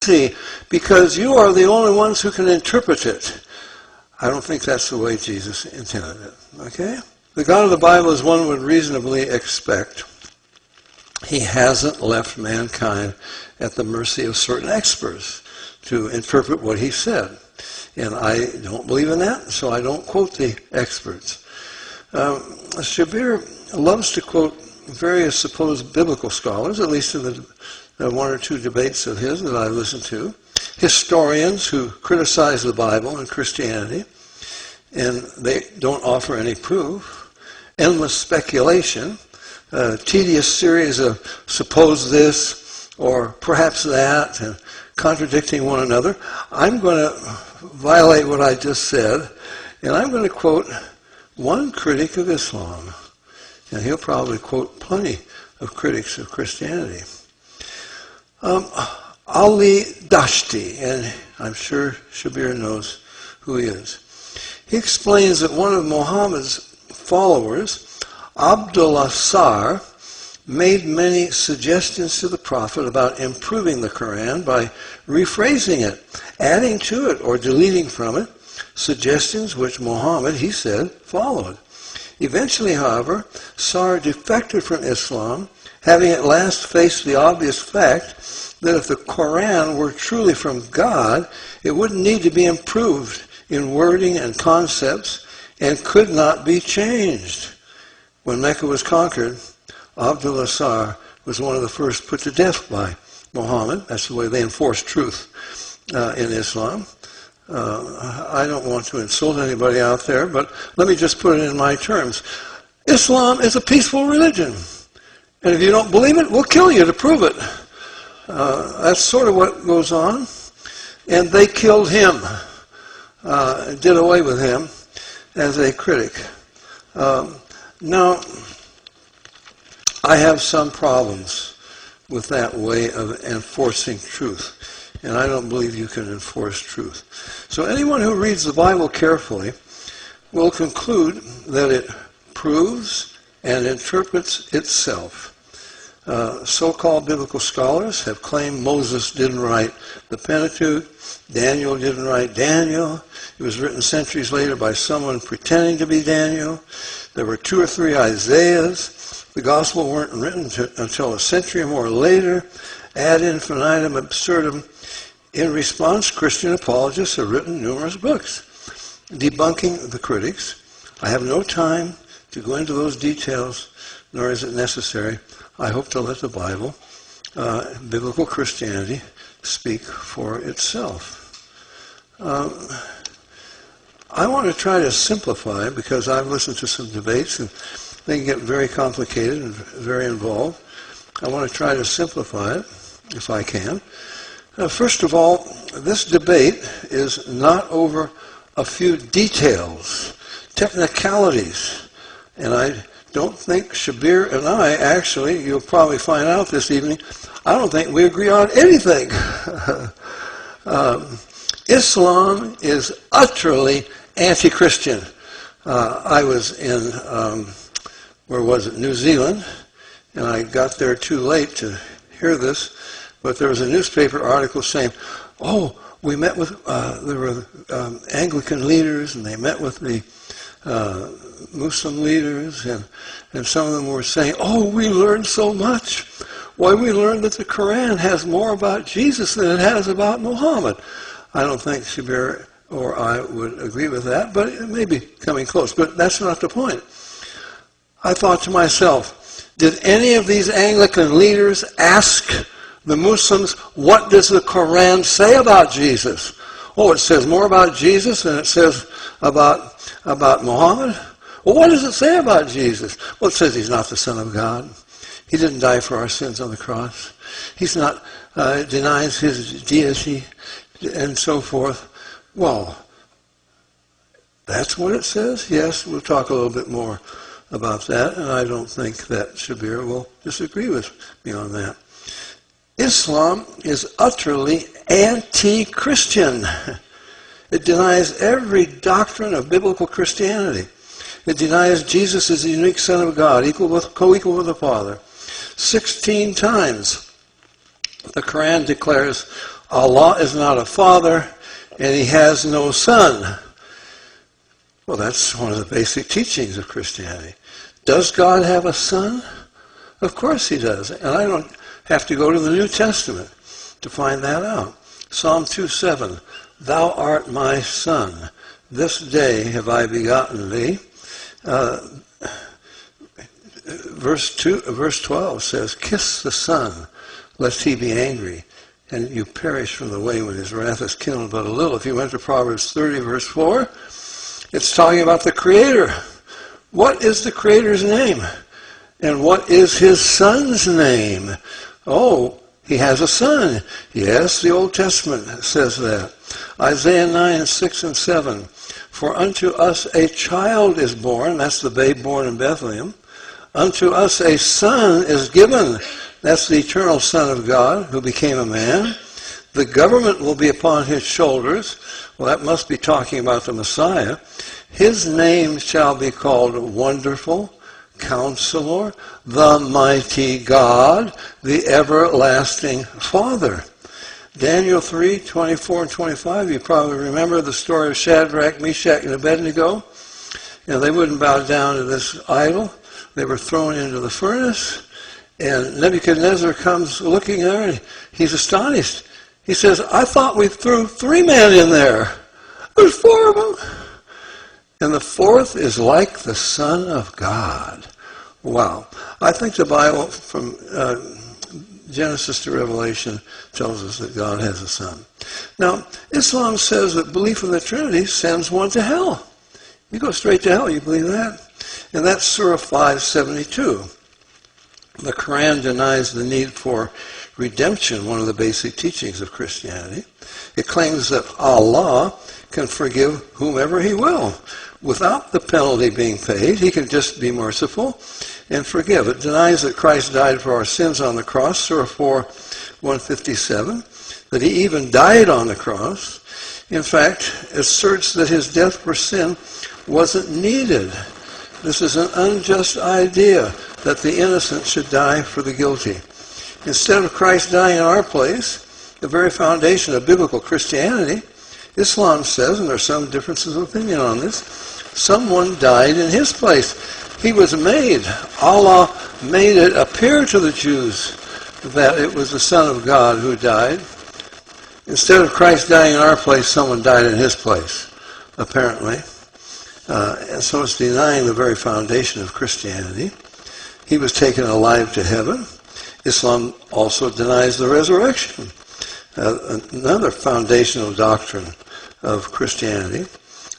because you are the only ones who can interpret it. I don't think that's the way Jesus intended it. Okay? The God of the Bible, as one would reasonably expect, he hasn't left mankind at the mercy of certain experts to interpret what he said. And I don't believe in that, so I don't quote the experts. Shabir loves to quote various supposed biblical scholars, at least in the one or two debates of his that I've listened to, historians who criticize the Bible and Christianity, and they don't offer any proof, endless speculation, a tedious series of suppose this or perhaps that, and contradicting one another. I'm going to violate what I just said, and I'm going to quote one critic of Islam, and he'll probably quote plenty of critics of Christianity. Ali Dashti, and I'm sure Shabir knows who he is. He explains that one of Muhammad's followers, Abdullah Sar, made many suggestions to the Prophet about improving the Quran by rephrasing it, adding to it, or deleting from it, suggestions which Muhammad, he said, followed. Eventually, however, Sar defected from Islam, having at last faced the obvious fact that if the Quran were truly from God, it wouldn't need to be improved in wording and concepts and could not be changed. When Mecca was conquered, Abdullah Sar was one of the first put to death by Muhammad. That's the way they enforce truth in Islam. I don't want to insult anybody out there, but let me just put it in my terms. Islam is a peaceful religion. And if you don't believe it, we'll kill you to prove it. That's sort of what goes on. And they killed him, did away with him as a critic. Now, I have some problems with that way of enforcing truth. And I don't believe you can enforce truth. So anyone who reads the Bible carefully will conclude that it proves and interprets itself. So-called biblical scholars have claimed Moses didn't write the Pentateuch, Daniel didn't write Daniel. It was written centuries later by someone pretending to be Daniel. There were 2 or 3 Isaiahs. The gospel weren't written until a century or more later. Ad infinitum absurdum. In response, Christian apologists have written numerous books debunking the critics. I have no time to go into those details, nor is it necessary. I hope to let the Bible, biblical Christianity, speak for itself. I want to try to simplify, because I've listened to some debates and they can get very complicated and very involved. I want to try to simplify it, if I can. First of all, this debate is not over a few details, technicalities, and I don't think Shabir and I, actually, you'll probably find out this evening, I don't think we agree on anything. Islam is utterly anti-Christian. I was in, New Zealand, and I got there too late to hear this, but there was a newspaper article saying, oh, we met with, there were Anglican leaders, and they met with the Muslim leaders, and some of them were saying, oh, we learned so much. Why, we learned that the Quran has more about Jesus than it has about Muhammad. I don't think Shabir or I would agree with that, but it may be coming close. But that's not the point. I thought to myself, did any of these Anglican leaders ask the Muslims, what does the Quran say about Jesus? Oh, it says more about Jesus than it says about Muhammad? Well, what does it say about Jesus? Well, it says he's not the Son of God. He didn't die for our sins on the cross. He's not, denies his deity, and so forth. Well, that's what it says? Yes, we'll talk a little bit more about that, and I don't think that Shabir will disagree with me on that. Islam is utterly anti-Christian. It denies every doctrine of biblical Christianity. It denies Jesus is the unique Son of God, co-equal with the Father. 16 times the Quran declares Allah is not a father, and he has no son. Well, that's one of the basic teachings of Christianity. Does God have a son? Of course he does. And I don't have to go to the New Testament to find that out. Psalm 2:7, Thou art my son. This day have I begotten thee. Verse 12 says, Kiss the Son, lest he be angry, and you perish from the way when his wrath is kindled but a little. If you went to Proverbs 30, verse 4, it's talking about the Creator. What is the Creator's name? And what is his Son's name? Oh, he has a son. Yes, the Old Testament says that. Isaiah 9, 6 and 7. For unto us a child is born, that's the babe born in Bethlehem. Unto us a son is given, that's the eternal Son of God who became a man. The government will be upon his shoulders. Well, that must be talking about the Messiah. His name shall be called Wonderful, Counselor, the Mighty God, the Everlasting Father. Daniel 3, 24 and 25, you probably remember the story of Shadrach, Meshach, and Abednego. You know, they wouldn't bow down to this idol. They were thrown into the furnace. And Nebuchadnezzar comes looking there, and he's astonished. He says, I thought we threw 3 men in there. There's 4 of them. And the 4th is like the Son of God. Wow. I think the Bible from Genesis to Revelation tells us that God has a son. Now, Islam says that belief in the Trinity sends one to hell. You go straight to hell, you believe that? And that's Surah 572. The Quran denies the need for redemption, one of the basic teachings of Christianity. It claims that Allah can forgive whomever he will without the penalty being paid. He can just be merciful and forgive. It denies that Christ died for our sins on the cross, Surah 4, 157, that he even died on the cross. In fact, asserts that his death for sin wasn't needed. This is an unjust idea that the innocent should die for the guilty. Instead of Christ dying in our place, the very foundation of biblical Christianity, Islam says, and there's some differences of opinion on this, someone died in his place. He was made. Allah made it appear to the Jews that it was the Son of God who died. Instead of Christ dying in our place, someone died in his place, apparently. And so it's denying the very foundation of Christianity. He was taken alive to heaven. Islam also denies the resurrection, another foundational doctrine of Christianity.